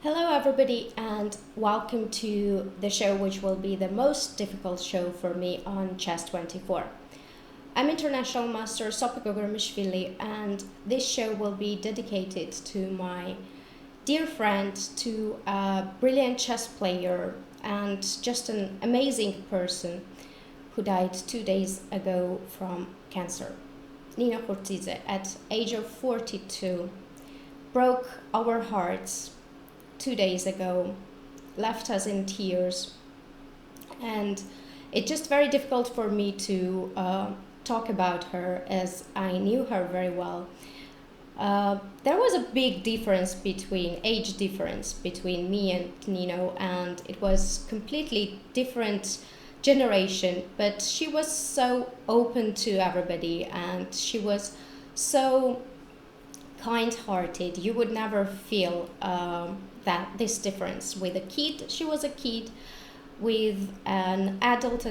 Hello, everybody, and welcome to the show, which will be the most difficult show for me on Chess 24. I'm International Master Sopiko Guramishvili, and this show will be dedicated to my dear friend, to a brilliant chess player, and just an amazing person who died 2 days ago from cancer. Nino Khurtsidze, at age of 42, broke our hearts 2 days ago, left us in tears, and it's just very difficult for me to talk about her as I knew her very well. There was a big age difference between me and Nino, and it was completely different generation, but she was so open to everybody, and she was so kind-hearted. You would never feel that this difference with a kid. She was a kid, with an adult,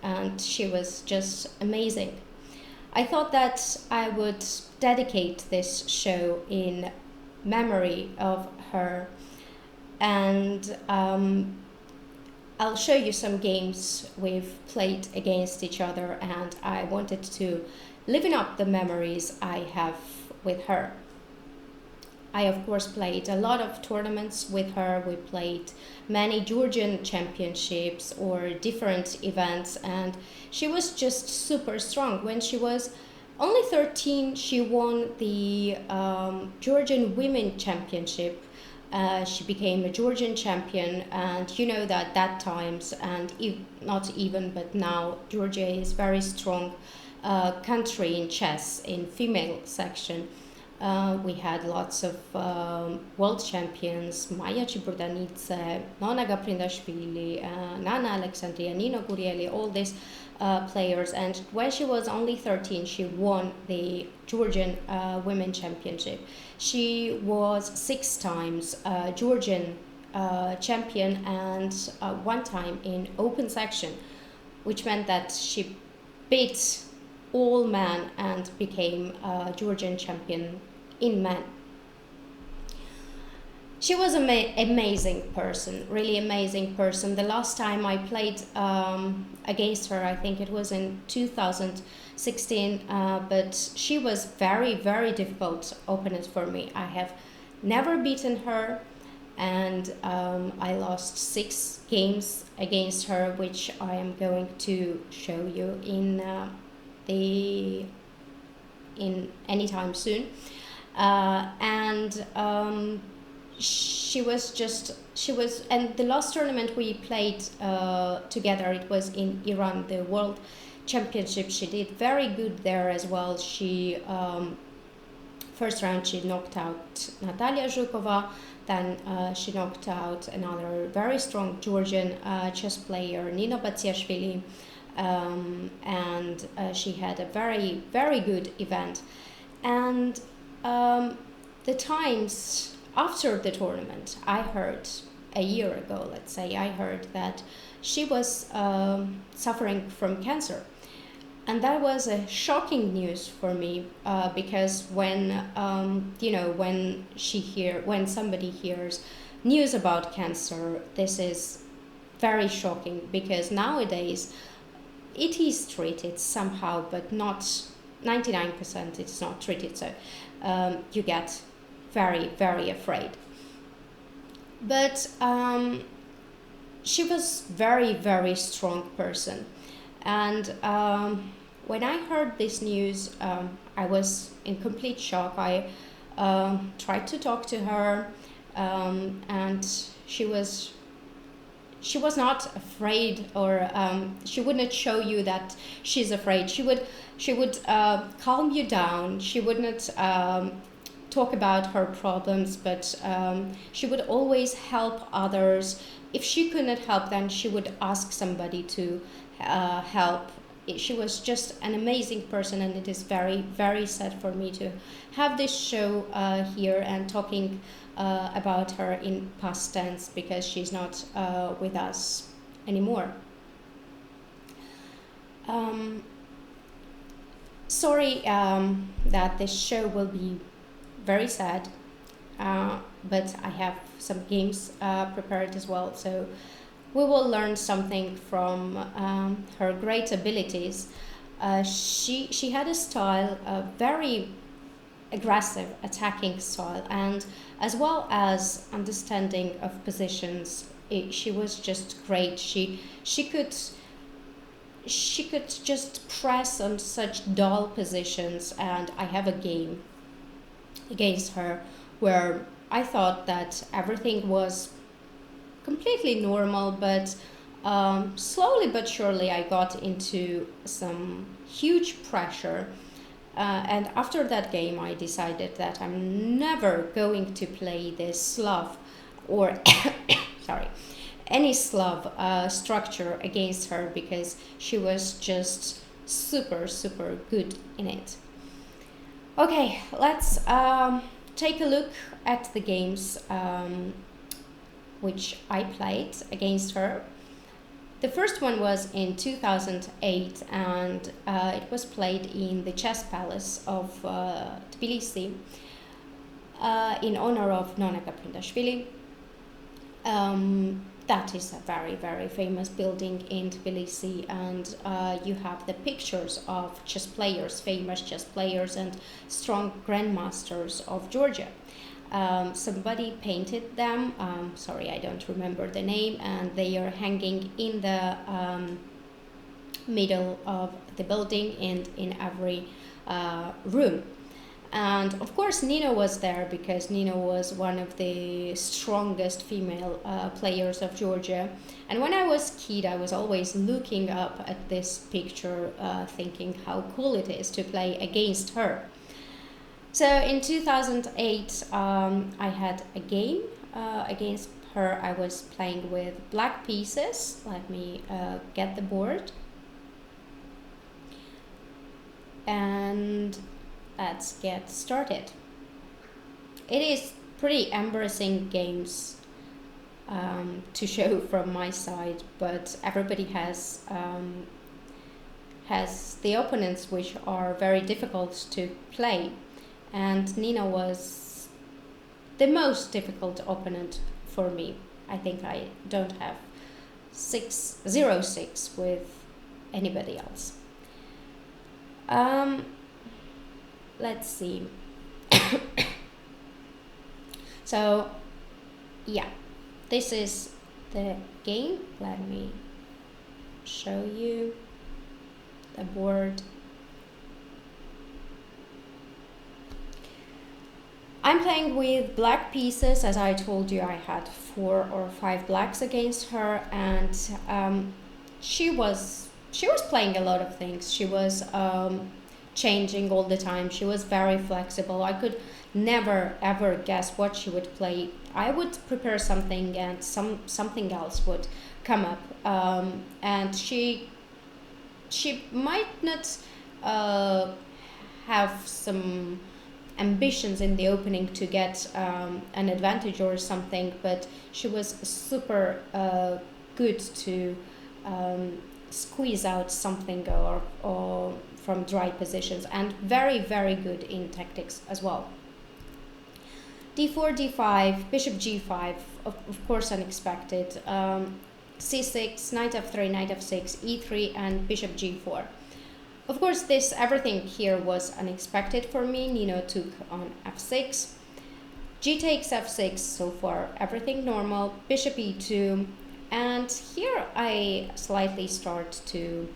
and she was just amazing. I thought that I would dedicate this show in memory of her, and I'll show you some games we've played against each other, and I wanted to liven up the memories I have with her. I, of course, played a lot of tournaments with her. We played many Georgian championships or different events, and she was just super strong. When she was only 13, she won the Georgian Women Championship. She became a Georgian champion, and you know that times, and not even, but now, Georgia is very strong country in chess, in female section. We had lots of world champions: Maya Chiburdanidze, Nona Gaprindashvili, Nana Alexandria, Nino Khurtsidze, all these players. And when she was only 13, she won the Georgian Women Championship. She was 6 times Georgian champion, and 1 time in open section, which meant that she beat all men and became a Georgian champion in men. She was an amazing person, really amazing person. The last time I played against her, I think it was in 2016, but she was very, very difficult opponent for me. I have never beaten her, and I lost 6 games against her, which I am going to show you in anytime soon. And the last tournament we played together, it was in Iran, the World Championship. She did very good there as well. She first round she knocked out Natalia Zhukova, then she knocked out another very strong Georgian chess player, Nino Khurtsidze, and she had a very, very good event. And the times after the tournament, I heard a year ago, let's say, I heard that she was suffering from cancer. And that was a shocking news for me, because when when somebody hears news about cancer, this is very shocking, because nowadays it is treated somehow, but not 99%. It's not treated, so you get very, very afraid. But she was very, very strong person, and when I heard this news, I was in complete shock. I tried to talk to her, and she was not afraid, or she wouldn't show you that she's afraid. She would calm you down. She wouldn't talk about her problems, but she would always help others. If she couldn't help, then she would ask somebody to help. She was just an amazing person, and it is very, very sad for me to have this show here and talking about her in past tense, because she's not with us anymore. Sorry that this show will be very sad. but I have some games prepared as well. So we will learn something from her great abilities. She had a style, a very aggressive attacking style, and as well as understanding of positions. She was just great. She could just press on such dull positions, and I have a game against her where I thought that everything was completely normal, but slowly but surely I got into some huge pressure. And after that game, I decided that I'm never going to play this Slav or sorry, any Slav structure against her, because she was just super good in it. Okay, let's take a look at the games which I played against her. The first one was in 2008, and it was played in the Chess Palace of Tbilisi in honor of Nino Khurtsidze. That is a very famous building in Tbilisi, and you have the pictures of chess players, famous chess players and strong grandmasters of Georgia. Somebody painted them, sorry, I don't remember the name, and they are hanging in the middle of the building and in every room. And of course Nino was there, because Nino was one of the strongest female players of Georgia. And when I was a kid, I was always looking up at this picture, thinking how cool it is to play against her. So in 2008, I had a game against her. I was playing with black pieces. Let me get the board. And let's get started. It is pretty embarrassing games to show from my side, but everybody has the opponents which are very difficult to play. And Nina was the most difficult opponent for me. I think I don't have 0-6 with anybody else. Let's see. So, yeah, this is the game. Let me show you the board. I'm playing with black pieces. As I told you, I had 4 or 5 blacks against her, and she was playing a lot of things. She was changing all the time. She was very flexible. I could never ever guess what she would play. I would prepare something, and something else would come up, and she might not have some ambitions in the opening to get an advantage or something, but she was super good to squeeze out something or from dry positions, and very good in tactics as well. d4, d5, bishop g5, of course unexpected, c6, knight f3, knight f6, e3, and bishop g4. Of course, everything here was unexpected for me. Nino took on f6, g takes f6, so far everything normal, bishop e2, and here I slightly start to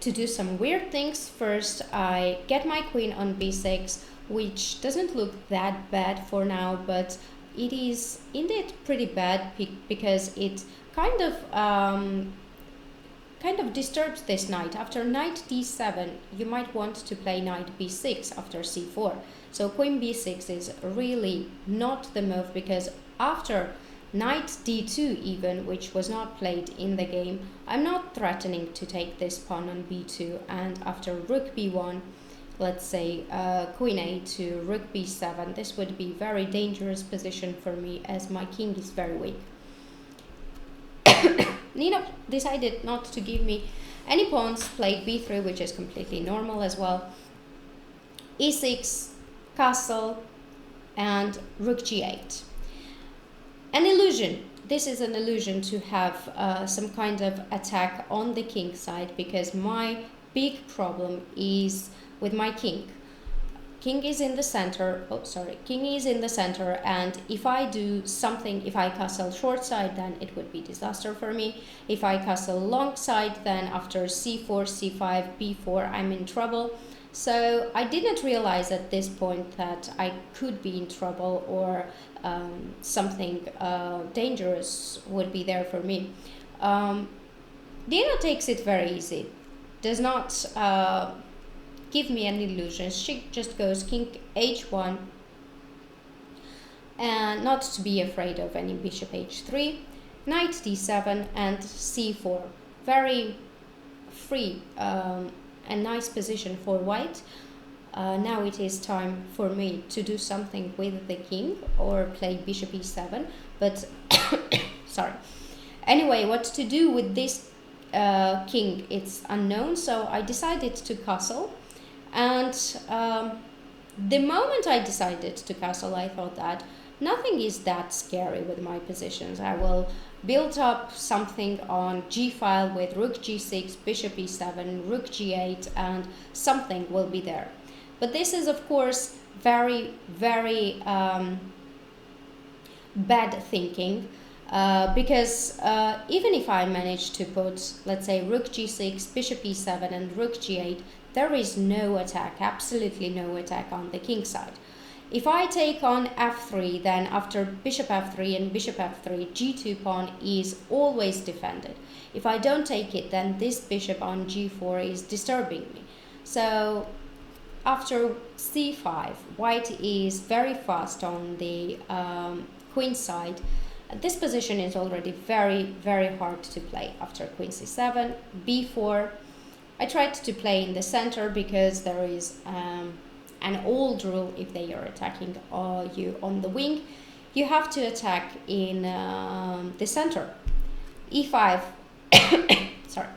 do some weird things. First, I get my queen on b6, which doesn't look that bad for now, but it is indeed pretty bad because it kind of disturbs this knight. After knight d7, you might want to play knight b6 after c4. So queen b6 is really not the move, because after knight d2 even, which was not played in the game, I'm not threatening to take this pawn on b2, and after rook b1, let's say queen a2, rook b7, this would be very dangerous position for me as my king is very weak. Nino decided not to give me any pawns, played b3, which is completely normal as well. e6, castle, and rook g8. An illusion. This is an illusion to have some kind of attack on the king side, because my big problem is with my king. King is in the center, king is in the center, and if I do something, if I castle short side, then it would be disaster for me. If I castle long side, then after c4, c5, b4, I'm in trouble. So I didn't realize at this point that I could be in trouble, or something dangerous would be there for me. Nino takes it very easy, does not give me any illusions. She just goes king h1, and not to be afraid of any bishop h3, knight d7 and c4. Very free and nice position for white. Now it is time for me to do something with the king or play bishop e7, but sorry. Anyway, what to do with this king, it's unknown, so I decided to castle. And the moment I decided to castle, I thought that nothing is that scary with my positions. I will build up something on g file with rook g6, bishop e7, rook g8, and something will be there. But this is, of course, very, very bad thinking, because even if I manage to put, let's say, rook g6, bishop e7, and rook g8, there is no attack, absolutely no attack on the king side. If I take on f3, then after bishop f3 and bishop f3, g2 pawn is always defended. If I don't take it, then this bishop on g4 is disturbing me. So after c5, white is very fast on the queen side. This position is already very, very hard to play. After queen c7, b4, I tried to play in the center because there is an old rule: if they are attacking you on the wing, you have to attack in the center. e5, sorry,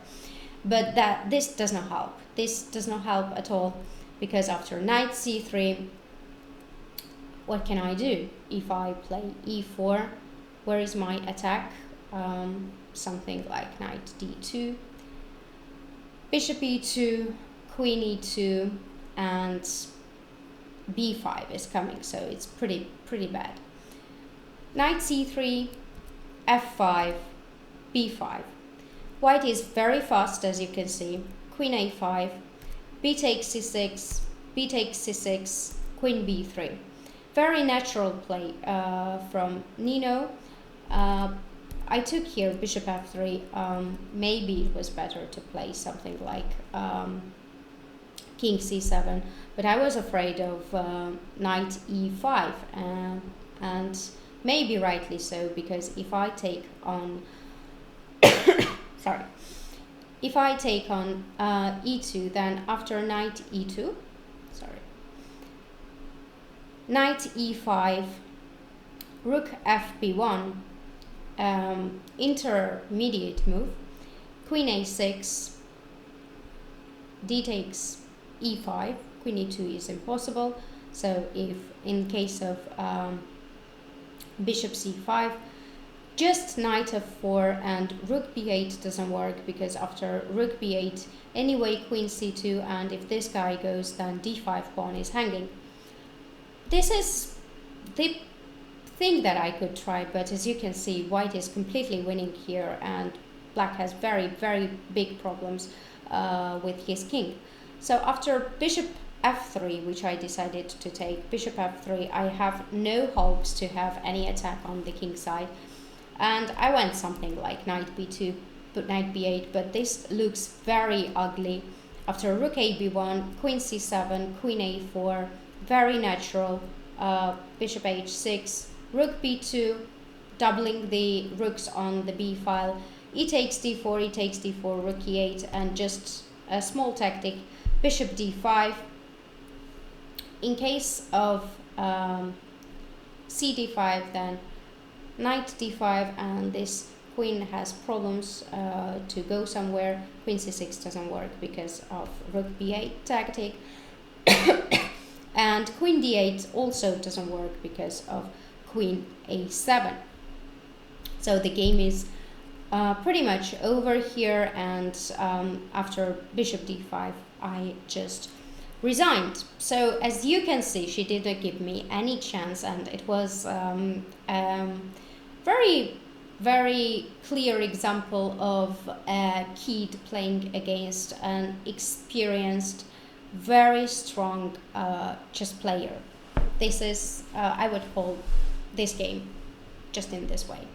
but this does not help. This does not help at all, because after knight c3, what can I do? If I play e4, where is my attack? Something like knight d2, bishop e2, queen e2, and b5 is coming, so it's pretty bad. Knight c3, f5, b5. White is very fast, as you can see. Queen a5, b takes c6, b takes c6, queen b3. Very natural play from Nino. I took here bishop f3. Maybe it was better to play something like king c7, but I was afraid of knight e5, and maybe rightly so, because if I take on sorry, if I take on e2, then after knight e2, knight e5, rook fb1, intermediate move, queen a6, d takes e5, queen e2 is impossible. So if in case of bishop c5, just knight f4 and rook b8 doesn't work, because after rook b8, anyway queen c2, and if this guy goes, then d5 pawn is hanging. This is the thing that I could try, but as you can see, white is completely winning here, and black has very, very big problems with his king. So after bishop f3, which I decided to take, bishop f3, I have no hopes to have any attack on the king side, and I went something like knight b2, but knight b8, but this looks very ugly. After rook a b1, queen c7, queen a4, very natural, bishop h6, rook b2, doubling the rooks on the b file, e takes d4, e takes d4, rook e8, and just a small tactic, bishop d5. In case of cd5, then knight d5, and this queen has problems to go somewhere. Queen c6 doesn't work because of rook b8 tactic. And queen d8 also doesn't work because of queen a7. So the game is pretty much over here, and after bishop d5 I just resigned. So as you can see, she didn't give me any chance, and it was very, very clear example of a kid playing against an experienced, very strong chess player. This is, I would call this game just in this way.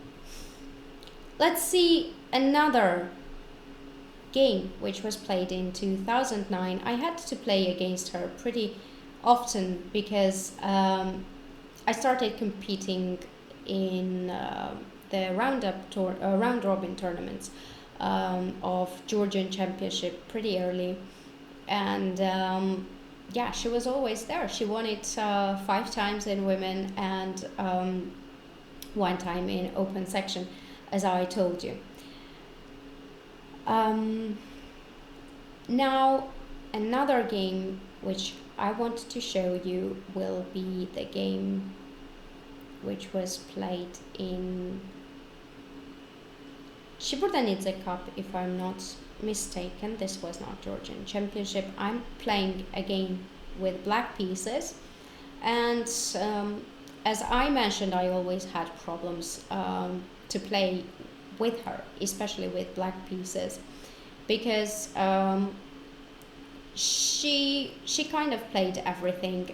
Let's see another game which was played in 2009. I had to play against her pretty often because I started competing in the round robin tournaments of Georgian Championship pretty early, and yeah, she was always there. She won it 5 times in women and 1 time in open section, as I told you. Now another game which I want to show you will be the game which was played in Shibburdanidze Cup, if I'm not mistaken. This was not Georgian Championship. I'm playing again with black pieces, and as I mentioned, I always had problems to play with her, especially with black pieces, because she kind of played everything,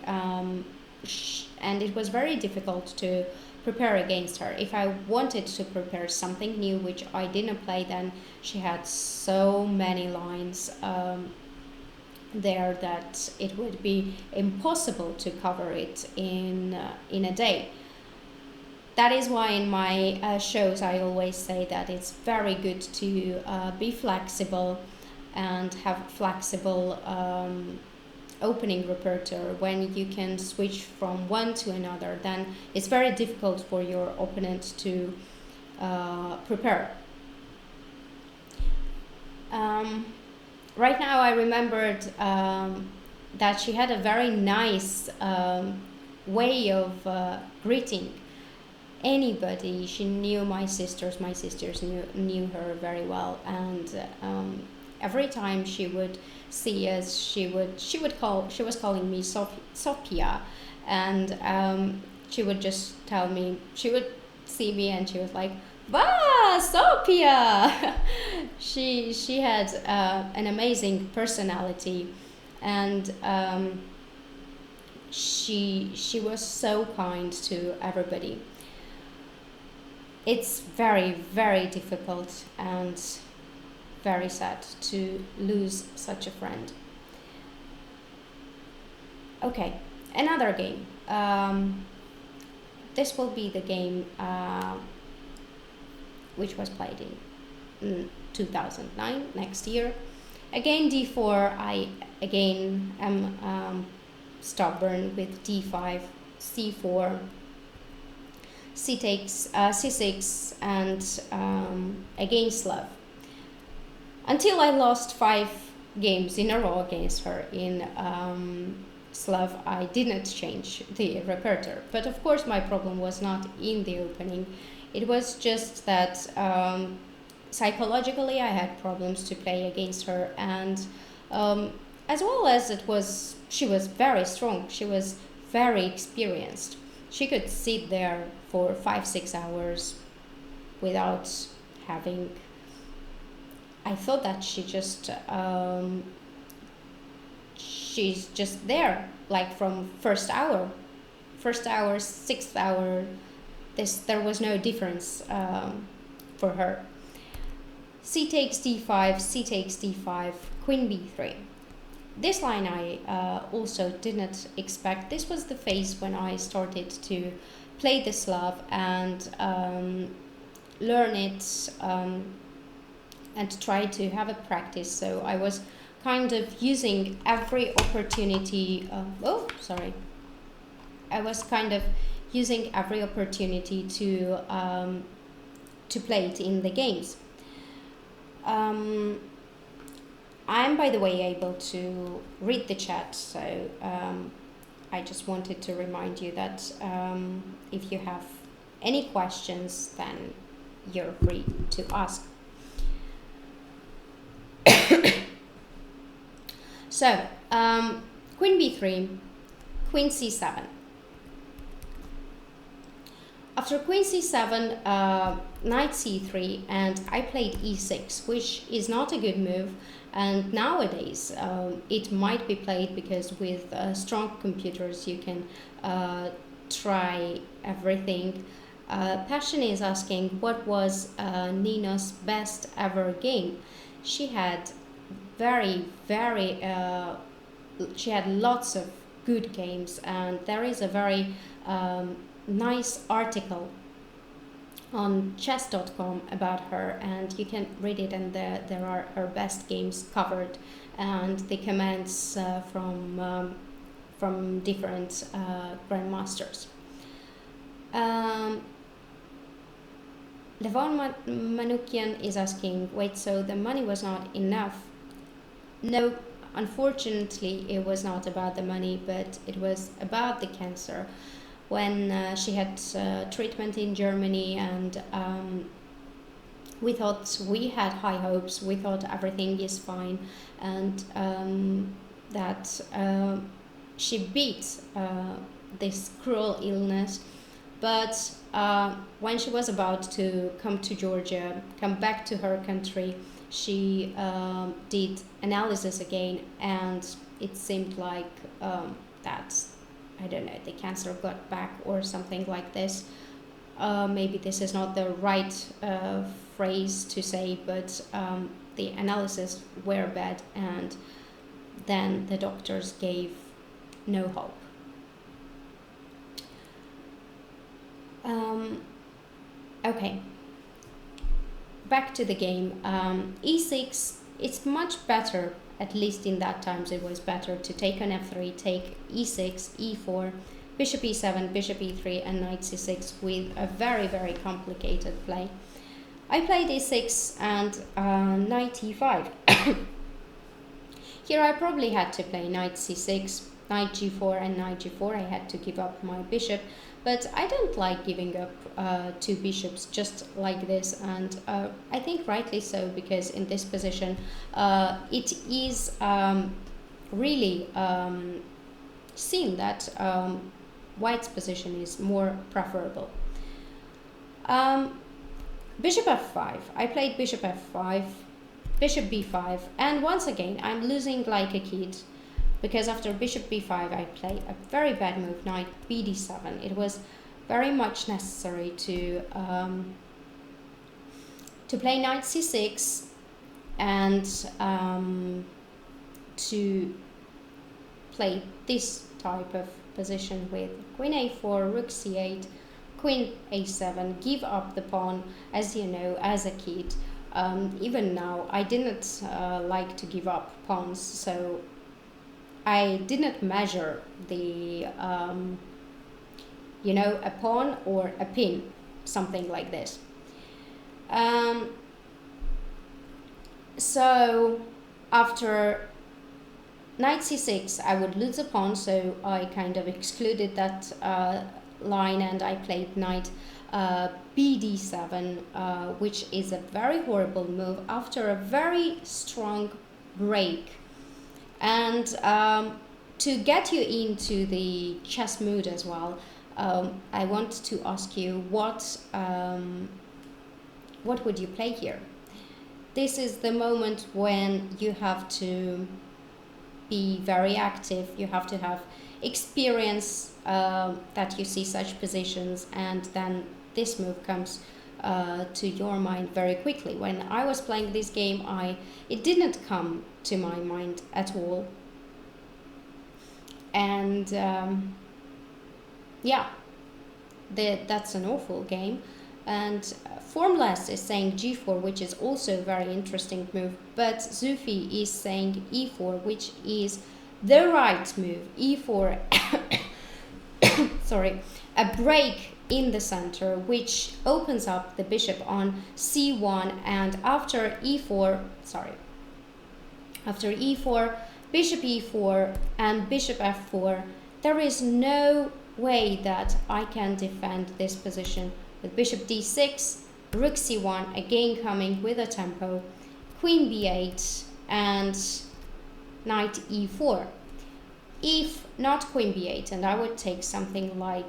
and it was very difficult to prepare against her. If I wanted to prepare something new which I didn't play, then she had so many lines there that it would be impossible to cover it in a day. That is why in my shows I always say that it's very good to be flexible and have flexible opening repertoire. When you can switch from one to another, then it's very difficult for your opponent to prepare. Right now I remembered that she had a very nice way of greeting anybody. She knew my sisters knew her very well, and every time she would see us, she was calling me Sophia, and she would just tell me, she would see me and she was like, "Va, Sophia!" She had an amazing personality, and she was so kind to everybody. It's very, very difficult and very sad to lose such a friend. Okay, another game. This will be the game which was played in 2009, next year. Again d4, I again am stubborn with d5, c4, c takes, c6, and again Slav. Until I lost 5 games in a row against her in Slav, I didn't change the repertoire. But of course my problem was not in the opening. It was just that psychologically I had problems to play against her, and as well as she was very strong, she was very experienced. She could sit there for 5-6 hours without having... I thought that she's just there, like from first hour, 6th hour, there was no difference for her. C takes d5, c takes d5, queen b3. This line I also didn't expect. This was the phase when I started to play the Slav and learn it and try to have a practice. So I was kind of using every opportunity. I was kind of using every opportunity to play it in the games. I'm, by the way, able to read the chat, so I just wanted to remind you that if you have any questions, then you're free to ask. So, Queen b3, Queen c7. After Queen c7, Knight c3, and I played e6, which is not a good move. And nowadays, it might be played because with strong computers you can try everything. Passion is asking, what was Nino's best ever game? She had she had lots of good games, and there is a very nice article on chess.com about her, and you can read it, and there are her best games covered, and the comments from different grandmasters. Levon Manukian is asking, wait, so the money was not enough? No, unfortunately it was not about the money, but it was about the cancer. When she had treatment in Germany, and we thought, we had high hopes, we thought everything is fine, and that she beat this cruel illness. But when she was about to come to Georgia, come back to her country, she did analysis again, and it seemed like that, I don't know, the cancer got back or something like this. Maybe this is not the right phrase to say, but the analysis were bad, and then the doctors gave no hope. Okay, back to the game. E6, it's much better, at least in that times it was better to take on f3, take e6, e4, bishop e7, bishop e3, and knight c6 with a very, very complicated play. I played e6 and knight e5. Here I probably had to play knight c6, knight g4, and knight g4. I had to give up my bishop, but I don't like giving up two bishops just like this, and I think rightly so, because in this position it is really seen that white's position is more preferable. Bishop f5. I played bishop f5, bishop b5, and once again I'm losing like a kid, because after bishop b5 I play a very bad move, knight bd7. It was very much necessary to play knight c6 and to play this type of position with queen a4, rook c8, queen a7, give up the pawn. As you know, as a kid, even now, I didn't like to give up pawns, so I didn't measure the, you know, a pawn or a pin, something like this. So after knight c6, I would lose a pawn, so I kind of excluded that line, and I played knight bd7, which is a very horrible move after a very strong break. And to get you into the chess mood as well, I want to ask you, what would you play here? This is the moment when you have to be very active, you have to have experience that you see such positions, and then this move comes to your mind very quickly. When I was playing this game, it didn't come to my mind at all, and yeah, that's an awful game. And Formless is saying g4, which is also a very interesting move, but Zufi is saying e4, which is the right move. E4 sorry, a break in the center, which opens up the bishop on c1, and after e4, bishop e4 and bishop f4, there is no way that I can defend this position with bishop d6, rook c1, again coming with a tempo, queen b8, and knight e4. If not queen b8 and I would take something like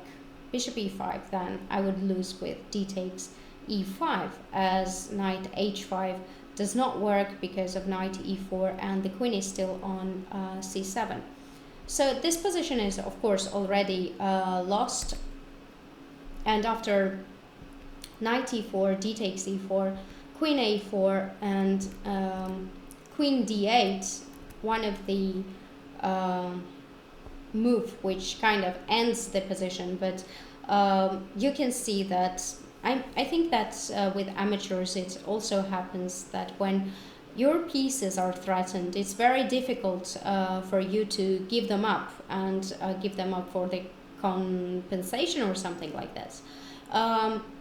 bishop e5, then I would lose with d takes e5, as knight h5 does not work because of knight e4 and the queen is still on c7. So this position is of course already lost, and after knight e4, d takes e4, queen a4, and queen d8, one of the move which kind of ends the position, but you can see that I think that with amateurs it also happens that when your pieces are threatened, it's very difficult for you to give them up and give them up for the compensation or something like that.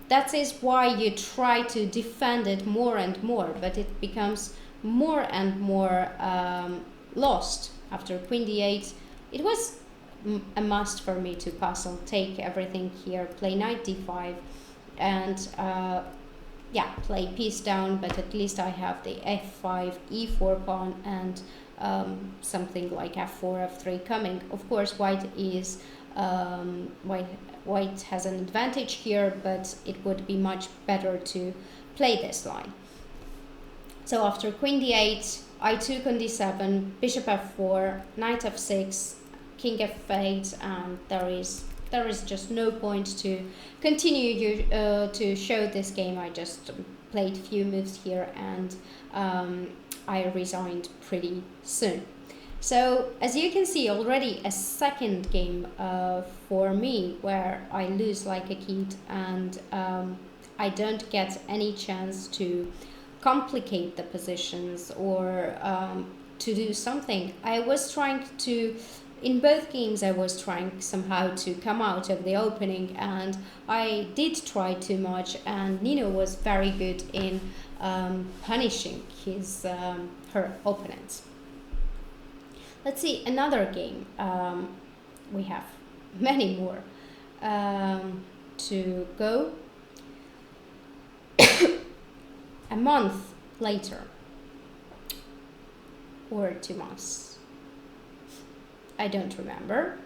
That is why you try to defend it more and more, but it becomes more and more lost. After queen d8, it was a must for me to castle, take everything here, play knight d5, and yeah, play piece down, but at least I have the f5, e4 pawn, and something like f4, f3 coming. Of course, white is white has an advantage here, but it would be much better to play this line. So after queen d8, I took on d7, bishop f4, knight f6, king f8, and there is just no point to continue to show this game. I just played few moves here and I resigned pretty soon. So as you can see, already a second game for me where I lose like a kid, and I don't get any chance to complicate the positions or to do something. I was trying to, in both games I was trying somehow to come out of the opening, and I did try too much, and Nino was very good in punishing her opponents. Let's see another game. We have many more to go. A month later, or 2 months, I don't remember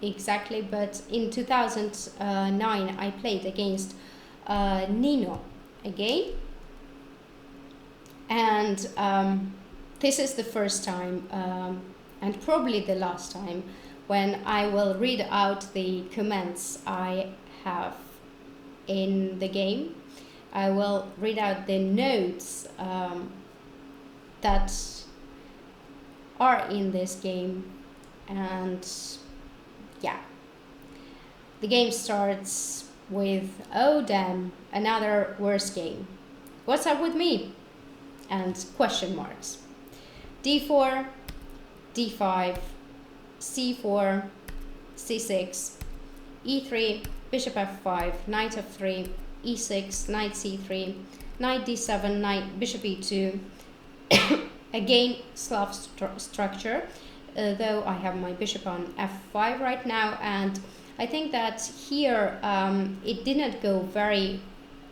exactly, but in 2009 I played against Nino again, and this is the first time and probably the last time when I will read out the comments I have in the game. I will read out the notes that are in this game, and yeah, the game starts with, oh damn, another worse game, what's up with me, and question marks. d4, d5, c4, c6, e3, bishop f5, knight f3, e6, knight c3, knight d7, knight bishop e2. Again, Slav structure, though I have my bishop on f5 right now, and I think that here it didn't go very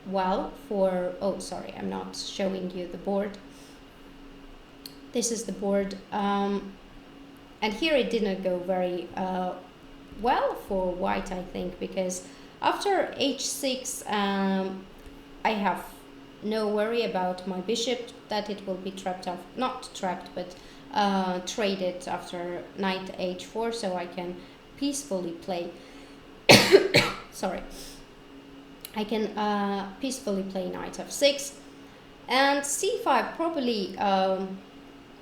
well for, oh sorry, I'm not showing you the board. This is the board, and here it didn't go very well for white, I think, because after h6 I have no worry about my bishop that it will be trapped off, not trapped, but traded after knight h4, so I can peacefully play sorry, I can peacefully play knight f6, and c5 probably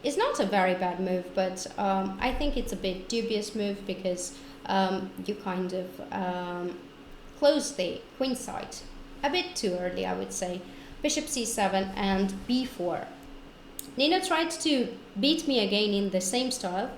is not a very bad move, but I think it's a bit dubious move because you kind of close the queen side a bit too early, I would say. Bishop c7 and b4. Nino tried to beat me again in the same style,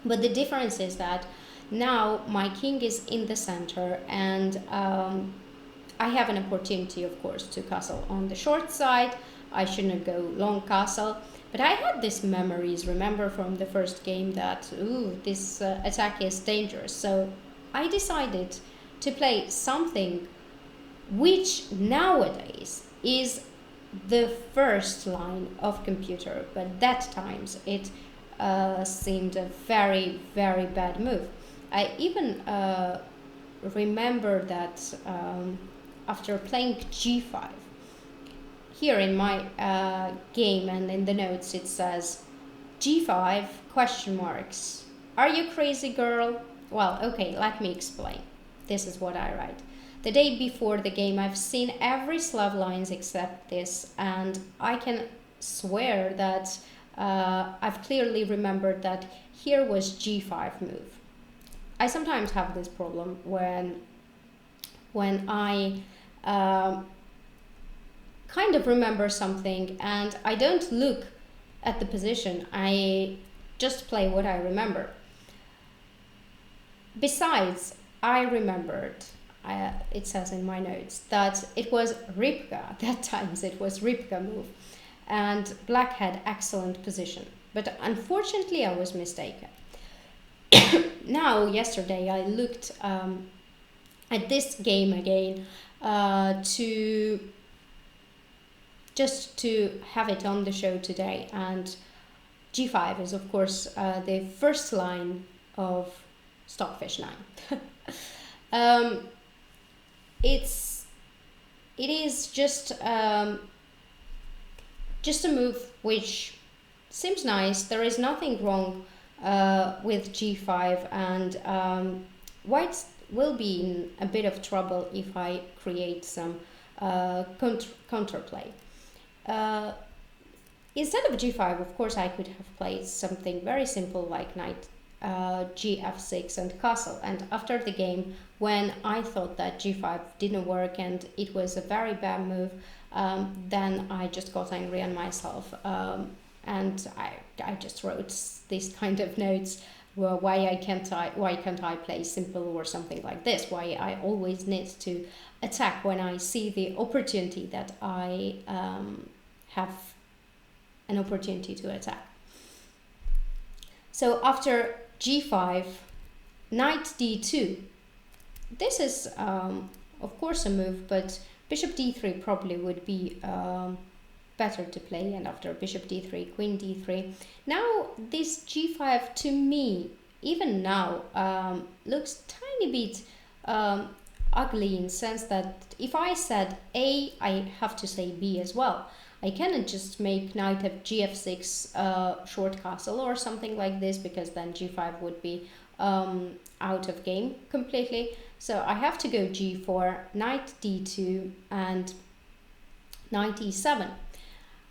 but the difference is that now my king is in the center, and I have an opportunity, of course, to castle on the short side. I shouldn't go long castle, But I had these memories, remember, from the first game that, ooh, this attack is dangerous. So I decided to play something which nowadays is the first line of computer, but that times it seemed a very, very bad move. I even remember that after playing g5, here in my game and in the notes it says g5 question marks. Are you crazy, girl? Well, okay, let me explain. This is what I write. The day before the game, I've seen every Slav lines except this, and I can swear that I've clearly remembered that here was g5 move. I sometimes have this problem when I kind of remember something and I don't look at the position, I just play what I remember. Besides, I remembered, it says in my notes, that it was Rybka, that times it was Rybka move, and black had excellent position. But unfortunately I was mistaken. Now, yesterday I looked at this game again to have it on the show today, and g5 is of course the first line of Stockfish 9. It is just a move which seems nice. There is nothing wrong with g5, and white will be in a bit of trouble if I create some counterplay. Instead of g5, of course, I could have played something very simple like knight gf6 and castle. And after the game, when I thought that g5 didn't work and it was a very bad move, then I just got angry on myself, and I just wrote these kind of notes. Well, why can't I play simple or something like this? Why I always need to attack when I see the opportunity that I have an opportunity to attack. So after g5, knight d2. This is of course a move, but bishop d3 probably would be better to play, and after bishop d3, queen d3. Now this g5 to me, even now, looks tiny bit ugly in sense that if I said A, I have to say B as well. I cannot just make knight of gf6 short castle or something like this, because then g5 would be out of game completely. So I have to go g4, knight d2, and knight e7.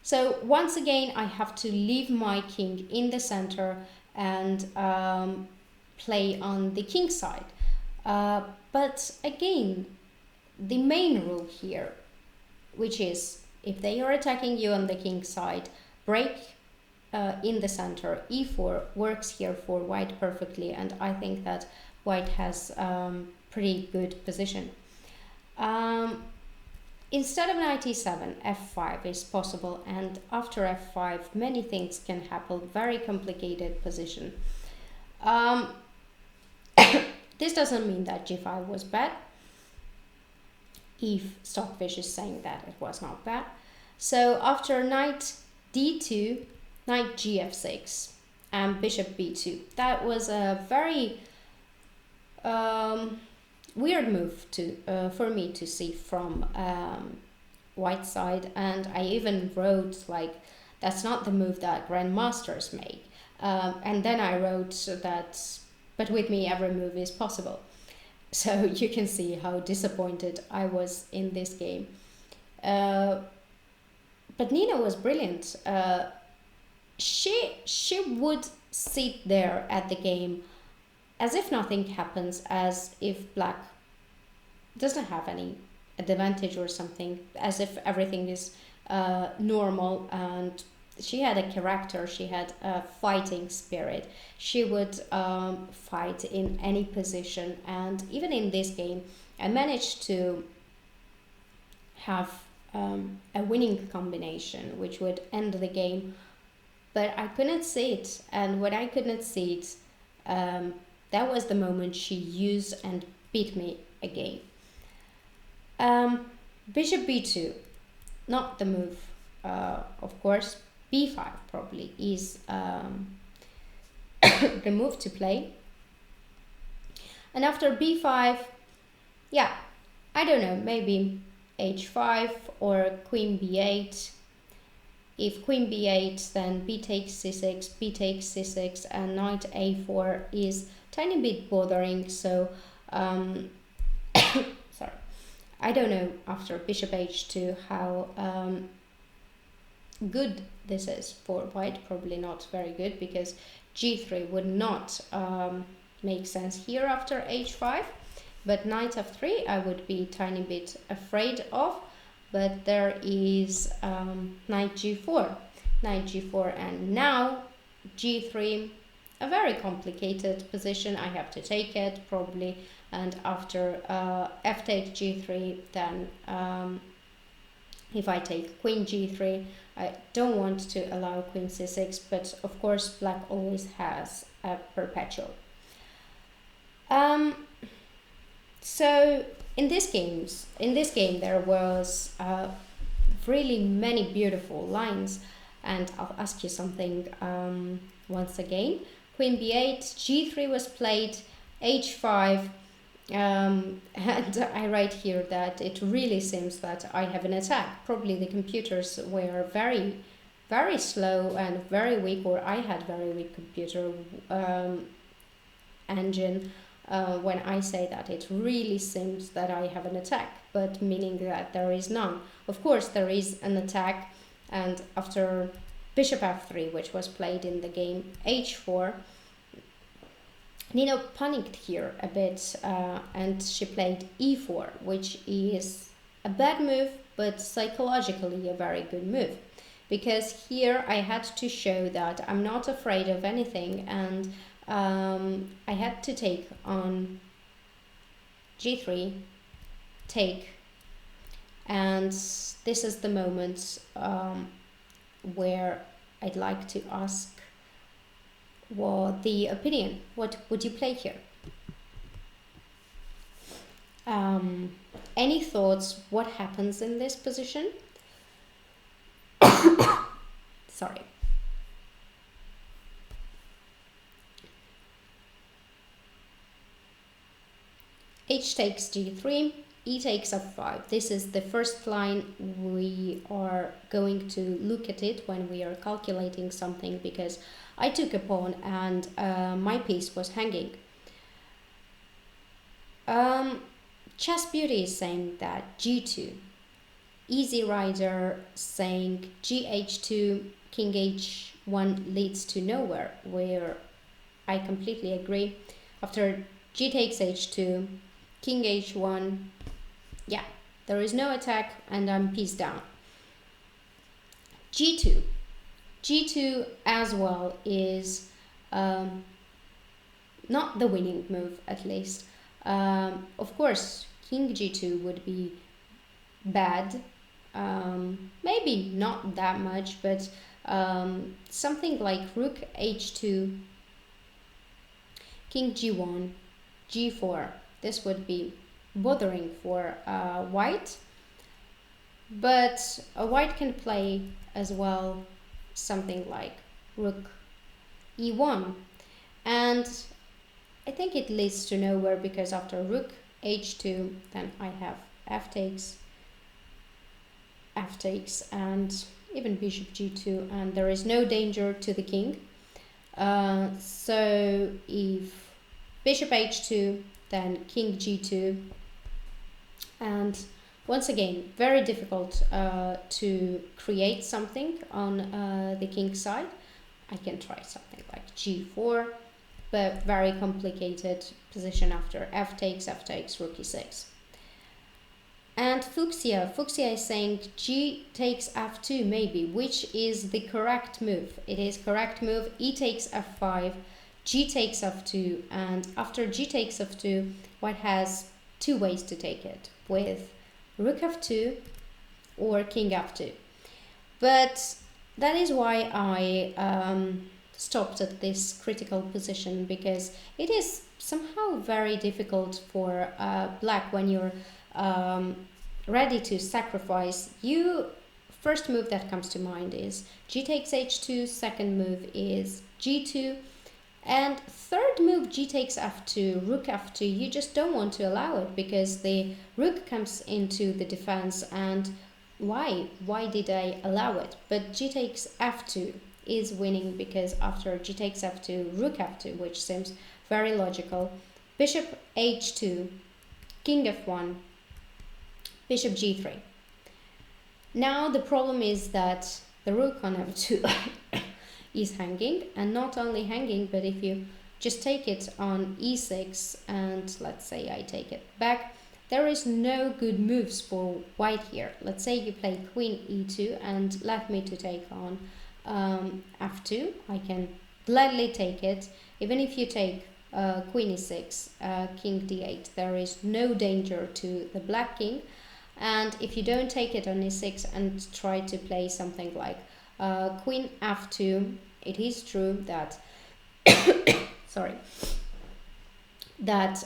So once again, I have to leave my king in the center and play on the king side. But again, the main rule here, which is if they are attacking you on the king side, break in the center. e4 works here for white perfectly, and I think that white has pretty good position. Instead of knight e7, f5 is possible, and after f5 many things can happen, very complicated position. This doesn't mean that g5 was bad, if Stockfish is saying that it was not bad. So after knight d2, knight gf6, and bishop b2, that was a very weird move for me to see from white side, and I even wrote like, that's not the move that grandmasters make, and then I wrote that, but with me every move is possible. So you can see how disappointed I was in this game. But Nina was brilliant. She would sit there at the game as if nothing happens, as if black doesn't have any advantage or something, as if everything is normal. And she had a character, she had a fighting spirit. She would fight in any position, and even in this game I managed to have a winning combination which would end the game but I couldn't see it. And when I could not see it, that was the moment she used and beat me again. Bishop b2, not the move, of course. b5 probably is the move to play. And after b5, yeah, I don't know, maybe h5 or queen b8. If queen b8, then b takes c6, b takes c6, and knight a4 is tiny bit bothering. So, sorry, I don't know after bishop h2 how good this is for white. Probably not very good, because g3 would not make sense here after h5. But knight f3 I would be tiny bit afraid of. But there is knight g4, and now g3, a very complicated position. I have to take it probably, and after f takes g3, then if I take queen g3, I don't want to allow queen c6, but of course black always has a perpetual. So in this game there was really many beautiful lines, and I'll ask you something once again. Queen b8, g3 was played, h5, and I write here that it really seems that I have an attack. Probably the computers were very, very slow and very weak, or I had very weak computer engine. When I say that it really seems that I have an attack, but meaning that there is none. Of course there is an attack, and after bishop f3, which was played in the game h4, Nino panicked here a bit, and she played e4, which is a bad move, but psychologically a very good move. Because here I had to show that I'm not afraid of anything, and I had to take on g3, take, and this is the moment where I'd like to ask what the opinion. What would you play here? Any thoughts? What happens in this position? Sorry. H takes g3, e takes f5. This is the first line. We are going to look at it when we are calculating something, because I took a pawn and my piece was hanging. Chess Beauty is saying that g2. Easy Rider saying gh2, king h1 leads to nowhere, where I completely agree. After g takes h2, king h1, yeah, there is no attack and I'm piece down. g2. g2 as well is not the winning move, at least. Of course, king g2 would be bad. Maybe not that much, but something like rook h2, king g1, g4. This would be bothering for white, but white can play as well something like rook e1, and I think it leads to nowhere, because after rook h2, then I have f takes, and even bishop g2, and there is no danger to the king. So if bishop h2, then king g2, and once again very difficult to create something on the king side. I can try something like g4, but very complicated position after f takes, rook e6. And Fuchsia is saying g takes f2 maybe, which is the correct move. It is correct move. E takes f5, g takes f2, and after g takes f2, white has two ways to take it, with rook f2 or king f2. But that is why I stopped at this critical position, because it is somehow very difficult for black when you're ready to sacrifice. First move that comes to mind is g takes h2, second move is g2, and third move g takes f2, rook f2. You just don't want to allow it because the rook comes into the defense, and why did I allow it? But g takes f2 is winning, because after g takes f2, rook f2, which seems very logical, bishop h2, king f1, bishop g3. Now the problem is that the rook on f2 is hanging, and not only hanging, but if you just take it on e6 and let's say I take it back, there is no good moves for white here. Let's say you play queen e2 and let me to take on f2. I can gladly take it. Even if you take queen e6, king d8, there is no danger to the black king. And if you don't take it on e6 and try to play something like queen f2, it is true that sorry, that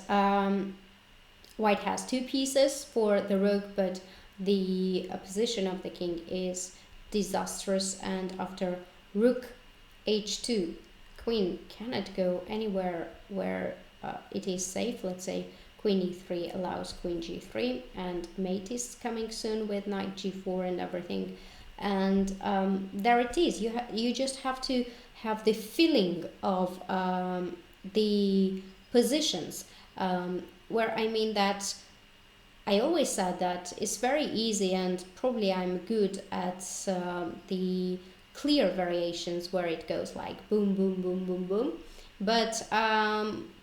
white has two pieces for the rook, but the position of the king is disastrous, and after rook h2, queen cannot go anywhere where it is safe. Let's say queen e3 allows queen g3, and mate is coming soon with knight g4 and everything. And there it is. You just have to have the feeling of the positions, where I mean that I always said that it's very easy, and probably I'm good at the clear variations where it goes like boom, boom, boom, boom, boom. But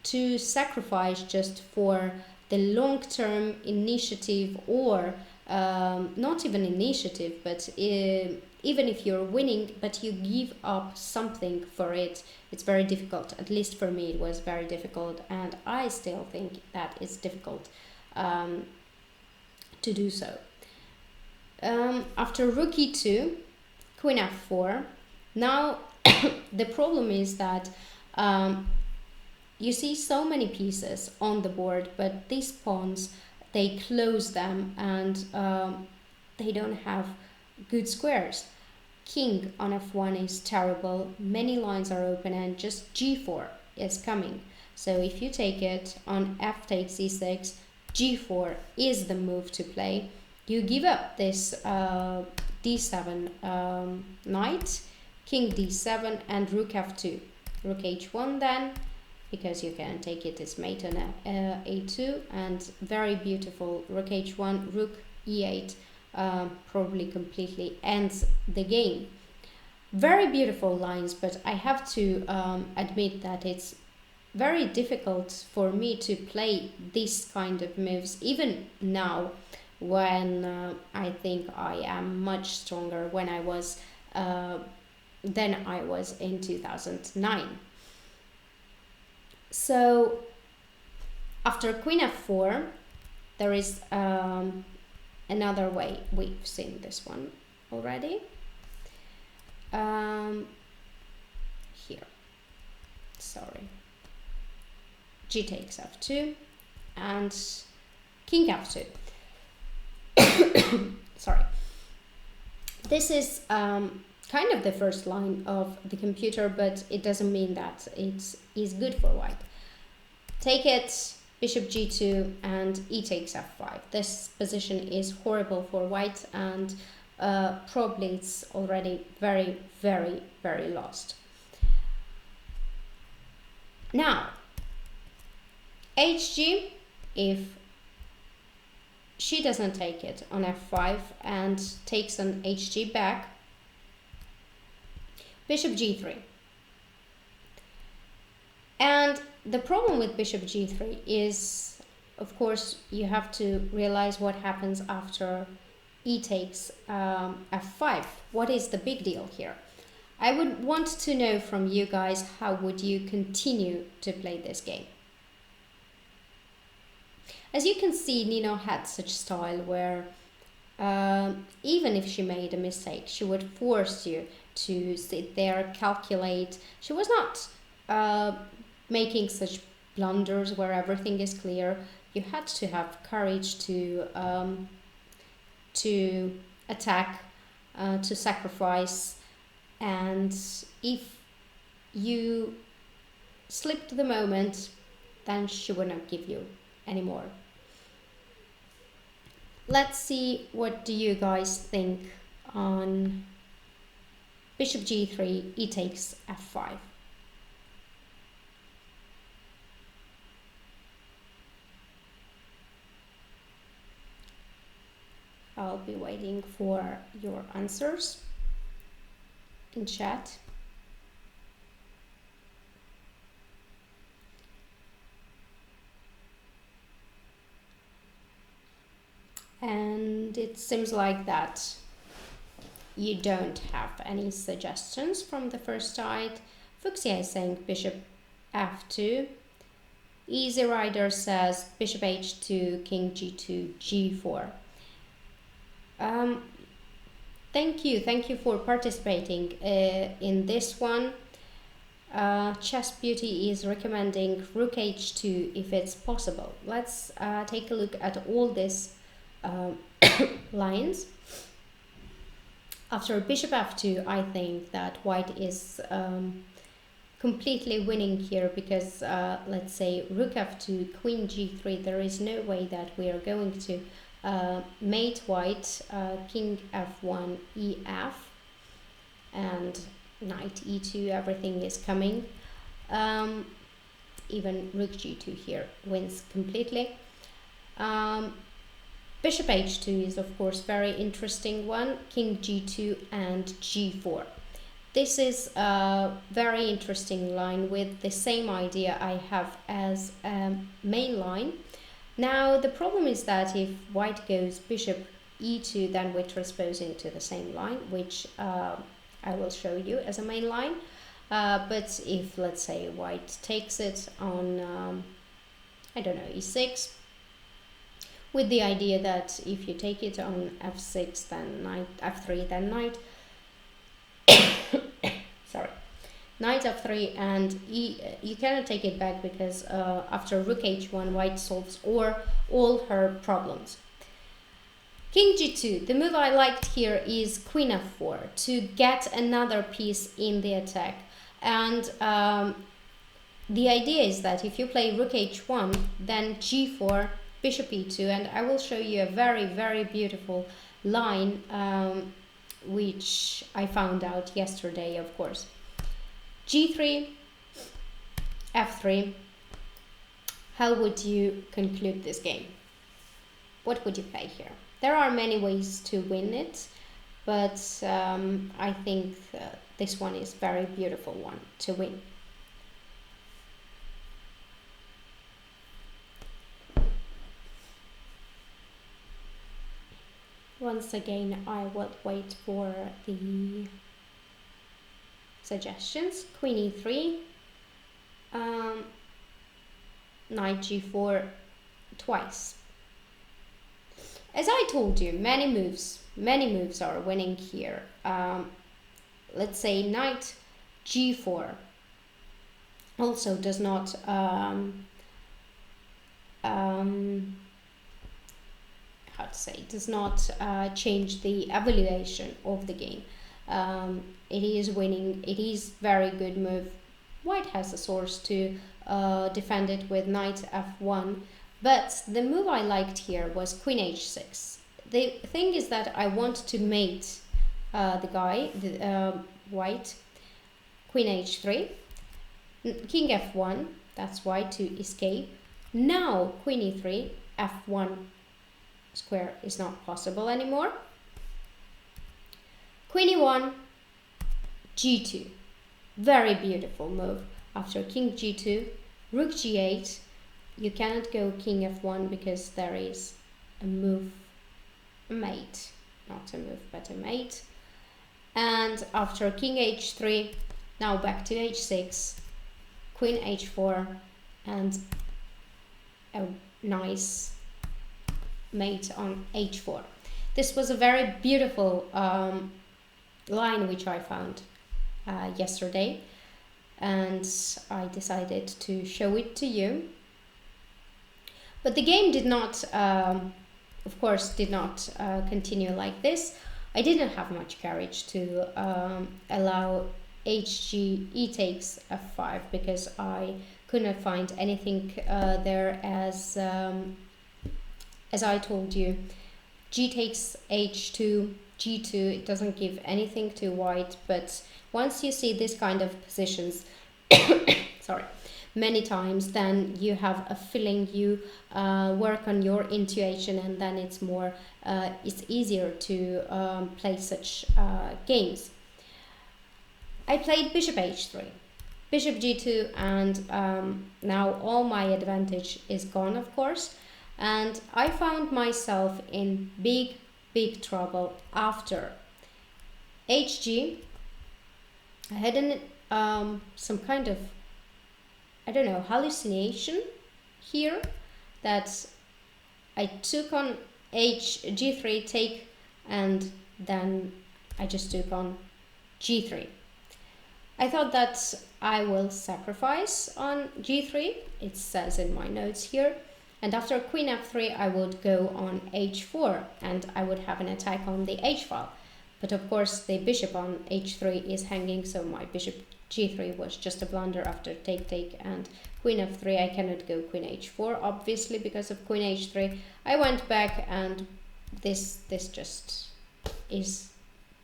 to sacrifice just for the long-term initiative, or not even initiative, but even if you're winning, but you give up something for it, it's very difficult. At least for me, it was very difficult, and I still think that it's difficult to do so. After rook e2, queen f4. Now the problem is that you see so many pieces on the board, but these pawns, they close them, and they don't have good squares. King on f1 is terrible, many lines are open, and just g4 is coming. So if you take it on f takes e6, g4 is the move to play. You give up this d7 knight, king d7, and rook f2. Rook h1 then, because you can take it as mate on a2, and very beautiful rook h1, rook e8, probably completely ends the game. Very beautiful lines, but I have to admit that it's very difficult for me to play this kind of moves, even now, when I think I am much stronger when I was than I was in 2009. So after queen f4, there is another way. We've seen this one already. Here, sorry. G takes f2 and king f2. Sorry. This is kind of the first line of the computer, but it doesn't mean that it is good for white. Take it, bishop g2, and e takes f5. This position is horrible for white, and probably it's already very, very, very lost. Now, hg, if she doesn't take it on f5 and takes an hg back, bishop g3. And the problem with bishop g3 is, of course, you have to realize what happens after e takes f5. What is the big deal here? I would want to know from you guys, how would you continue to play this game? As you can see, Nino had such style where even if she made a mistake, she would force you to sit there, calculate. She was not making such blunders where everything is clear. You had to have courage to attack, to sacrifice, and if you slipped the moment, then she would not give you anymore. Let's see, what do you guys think on bishop g3, e takes f5? I'll be waiting for your answers in chat. And it seems like that you don't have any suggestions from the first side. Fuchsia is saying bishop f2. Easy Rider says bishop h2, king g2, g4. Thank you for participating in this one. Chess Beauty is recommending rook h2 if it's possible. Let's take a look at all these lines. After bishop f2, I think that white is completely winning here, because let's say rook f2, queen g3, there is no way that we are going to mate white. King f1, ef, and knight e2, everything is coming. Even rook g2 here wins completely. Bishop h2 is of course very interesting one. King g2 and g4. This is a very interesting line with the same idea I have as main line. Now the problem is that if white goes bishop e2, then we're transposing to the same line, which I will show you as a main line. But if, let's say, white takes it on, I don't know, e6, with the idea that if you take it on f6, then knight f3, then knight, sorry, knight f3, and you cannot take it back, because after rook h1, white solves all her problems. King g2, the move I liked here is queen f4 to get another piece in the attack. And the idea is that if you play rook h1, then g4, bishop e2, and I will show you a very, very beautiful line which I found out yesterday, of course. g3, f3. How would you conclude this game? What would you play here? There are many ways to win it, but I think this one is very beautiful one to win. Once again, I will wait for the suggestions. Queen e3, knight g4 twice. As I told you, many moves are winning here. Let's say knight g4 also does not how to say, does not change the evaluation of the game. It is winning. It is very good move. White has a source to defend it with knight f1, but the move I liked here was queen h6. The thing is that I want to mate the guy, white. Queen h3, king f1, that's why, to escape. Now queen e3, f1 square is not possible anymore. Queen e1, g2, very beautiful move. After king g2, rook g8, you cannot go king f1 because there is a move, a mate, not a move but a mate. And after king h3, now back to h6, queen h4, and a nice mate on h4. This was a very beautiful line which I found. yesterday, and I decided to show it to you. But the game did not, of course, continue like this. I didn't have much courage to allow HG e takes f5 because I couldn't find anything there, as I told you. G takes h2, g2, it doesn't give anything to white, but once you see this kind of positions sorry, many times, then you have a feeling, you work on your intuition, and then it's easier to play such games. I played bishop h3, bishop g2, and now all my advantage is gone, of course, and I found myself in big trouble after hg. I had some kind of, I don't know, hallucination here, that I took on g3 take, and then I just took on g3. I thought that I will sacrifice on g3, it says in my notes here, and after queen f3 I would go on h4 and I would have an attack on the h file. But of course the bishop on h3 is hanging, so my bishop g3 was just a blunder after take, and queen f3 I cannot go queen h4, obviously, because of queen h3. I went back, and this just is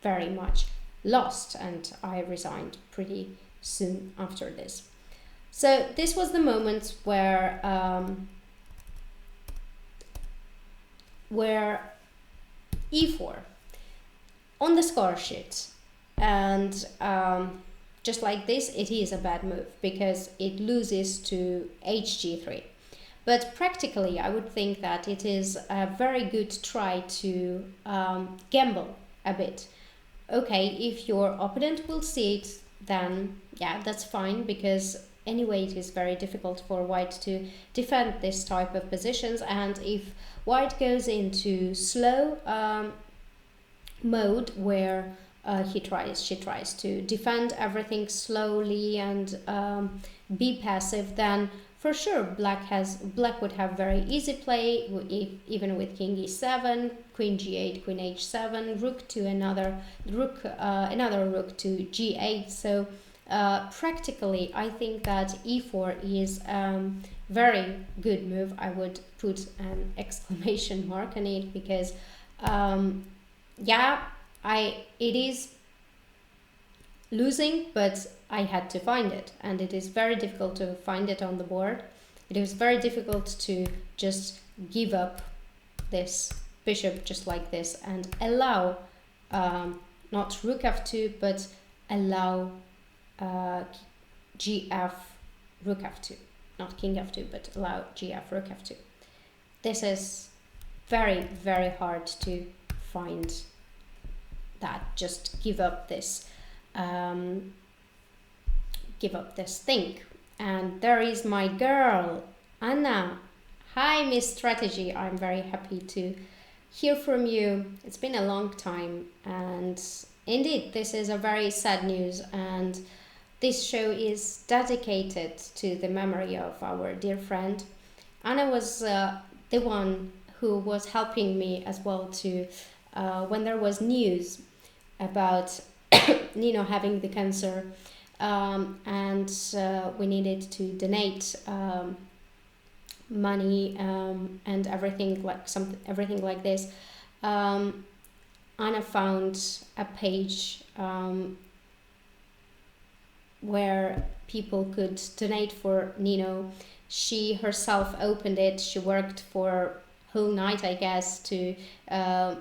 very much lost, and I resigned pretty soon after this. So this was the moment where e4 on the score sheet, and just like this, it is a bad move because it loses to hg3. But practically, I would think that it is a very good try to gamble a bit. Okay, if your opponent will see it, then yeah, that's fine, because anyway it is very difficult for white to defend this type of positions, and if white goes into slow mode where she tries to defend everything slowly and be passive, then for sure black would have very easy play, even with king e7, queen g8, queen h7, rook to another rook to g8. So practically I think that e4 is very good move. I would put an exclamation mark on it, because yeah, it is losing, but I had to find it, and it is very difficult to find it on the board. It is very difficult to just give up this bishop just like this and allow not rook f2, but allow gf rook f2, not king f2, but allow gf rook f2. This is very hard to find that. Just give up this thing. And there is my girl Anna. Hi, Miss Strategy. I'm very happy to hear from you. It's been a long time, and indeed this is a very sad news, and this show is dedicated to the memory of our dear friend. Anna was the one who was helping me as well to when there was news about Nino having the cancer, and we needed to donate money and everything like this. Anna found a page where people could donate for Nino. She herself opened it. She worked for whole night, I guess, to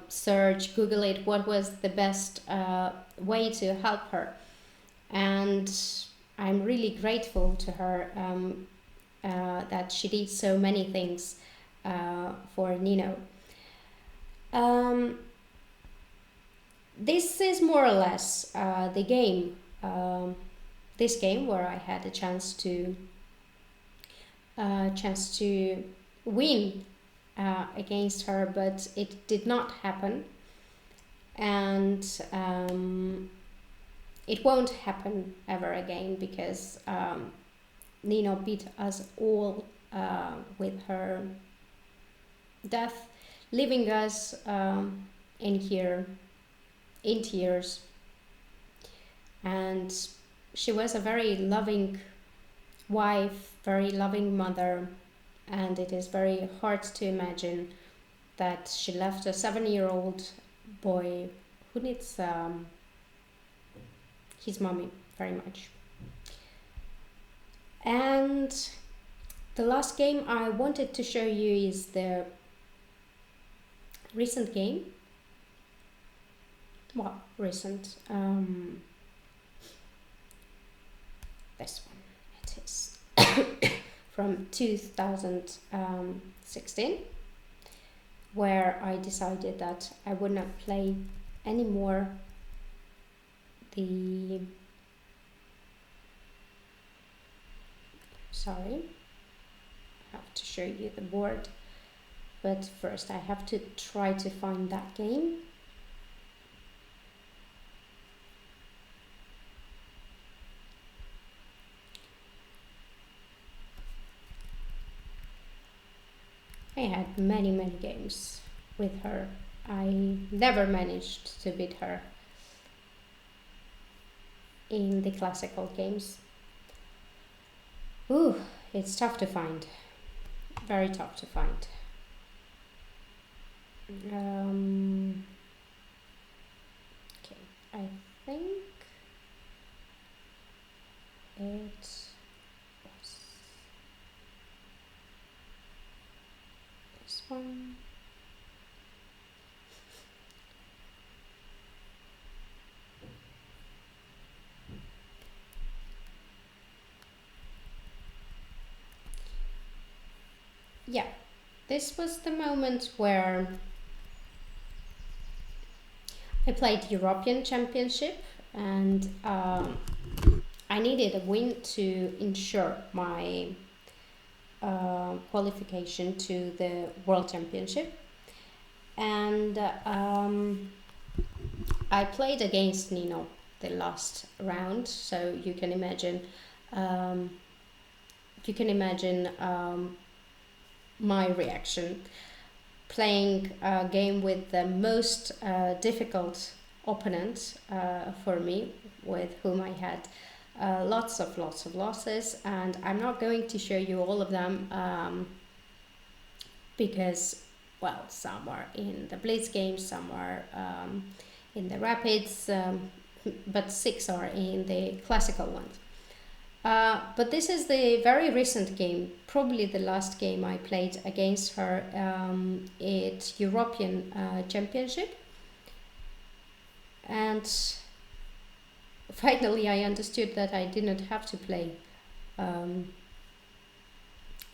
search, Google it, what was the best way to help her. And I'm really grateful to her that she did so many things for Nino. This is more or less the game. This game where I had a chance to win against her, but it did not happen. And it won't happen ever again, because Nino beat us all with her death, leaving us in here in tears. And she was a very loving wife, very loving mother, and it is very hard to imagine that she left a 7-year-old boy who needs his mommy very much. And the last game I wanted to show you is the recent game. Well, recent. This one, it is from 2016, where I decided that I would not play anymore the sorry, I have to show you the board, but first I have to try to find that game. I had many games with her. I never managed to beat her in the classical games. Ooh, it's tough to find. Very tough to find. Okay, I think it was this one. Yeah, this was the moment where I played European Championship, and I needed a win to ensure my qualification to the World Championship. And I played against Nino the last round, so you can imagine my reaction, playing a game with the most difficult opponent for me, with whom I had lots of losses, and I'm not going to show you all of them because, well, some are in the Blitz games, some are in the Rapids, but 6 are in the classical ones. But this is the very recent game, probably the last game I played against her at European Championship. And finally I understood that I did not have to play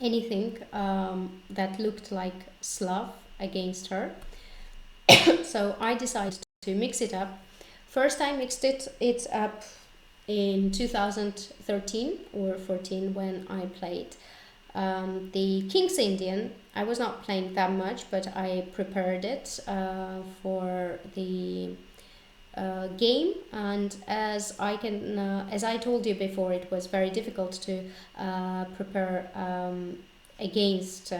anything that looked like Slav against her. So I decided to mix it up. First I mixed it up in 2013 or 14 when I played the King's Indian. I was not playing that much, but I prepared it for the game, and as I told you before, it was very difficult to prepare against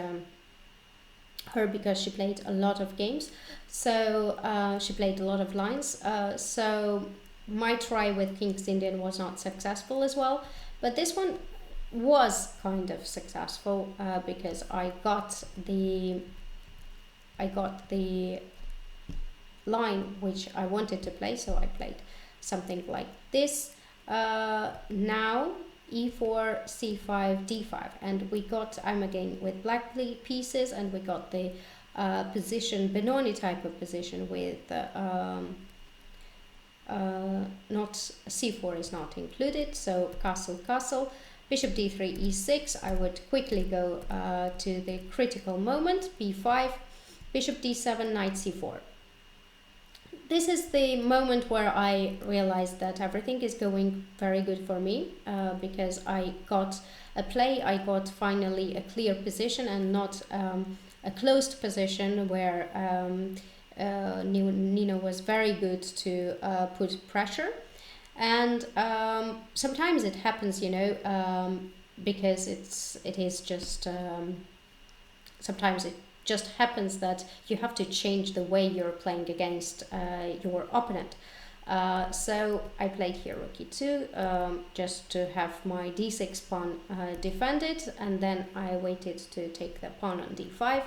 her because she played a lot of games, so she played a lot of lines, so my try with King's Indian was not successful as well, but this one was kind of successful because I got the line which I wanted to play, so I played something like this. Now e4, c5, d5, and we got, I'm again with black pieces, and we got the position, Benoni type of position with not c4 is not included, so castle, bishop d3, e6. I would quickly go to the critical moment, b5, bishop d7, knight c4. This is the moment where I realized that everything is going very good for me because I got a play, I got finally a clear position and not a closed position where Nino was very good to put pressure. And sometimes it happens, because it is just sometimes it just happens that you have to change the way you're playing against your opponent. So I played here rook e2, just to have my d6 pawn defended, and then I waited to take the pawn on d5,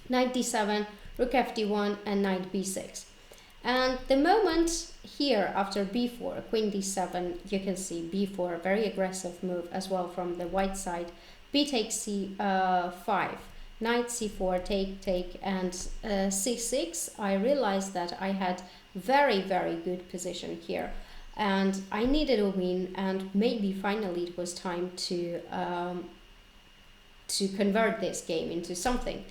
knight d7, rook fd1, and knight b6. And the moment here after b4, queen d7, you can see b4, very aggressive move as well from the white side, b takes c5, knight c4, take, and c6. I realized that I had very good position here, and I needed a win, and maybe finally it was time to convert this game into something.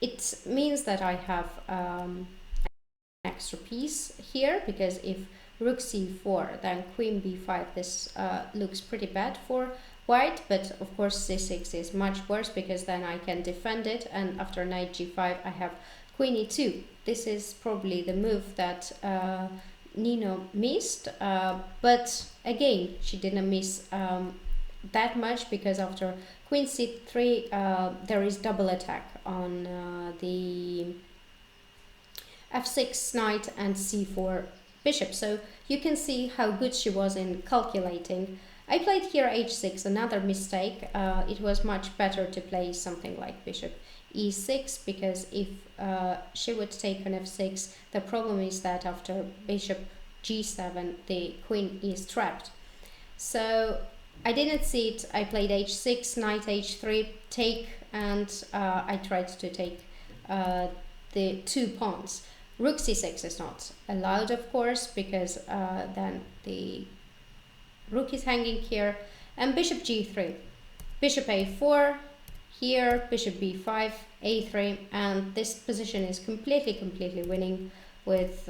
It means that I have extra piece here, because if rook c4 then queen b5, this looks pretty bad for white, but of course c6 is much worse, because then I can defend it, and after knight g5 I have queen e2. This is probably the move that Nino missed, but again she didn't miss that much, because after queen c3 there is double attack on the f6 knight and c4 bishop. So you can see how good she was in calculating. I played here h6, another mistake. It was much better to play something like bishop e6, because if she would take on f6, the problem is that after bishop g7 the queen is trapped. So I didn't see it. I played h6, knight h3, take, and I tried to take the two pawns. Rook c6 is not allowed, of course, because then the rook is hanging here, and bishop g3, bishop a4, here bishop b5, a3, and this position is completely winning with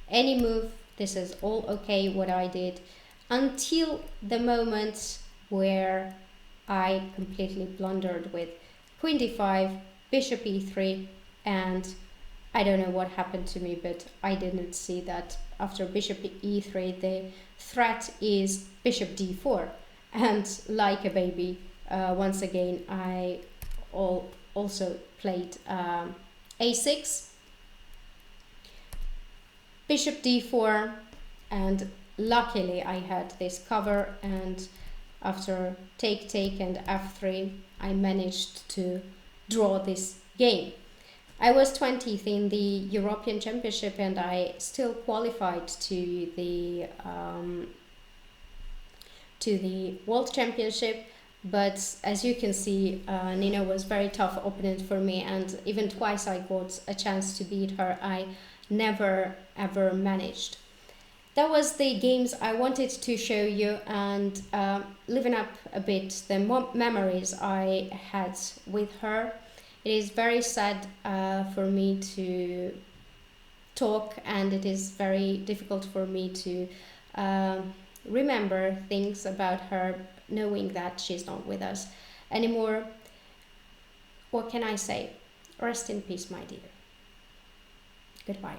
any move. This is all okay what I did, until the moment where I completely blundered with queen d5, bishop e3, and I don't know what happened to me, but I didn't see that after bishop e3 the threat is bishop d4, and like a baby, once again I also played a6, bishop d4, and luckily I had this cover, and after take and f3 I managed to draw this game. I was 20th in the European Championship, and I still qualified to the World Championship. But as you can see, Nino was very tough opponent for me, and even twice I got a chance to beat her, I never ever managed. That was the games I wanted to show you, and living up a bit the memories I had with her. It is very sad for me to talk, and it is very difficult for me to remember things about her, knowing that she's not with us anymore. What can I say? Rest in peace, my dear. Goodbye.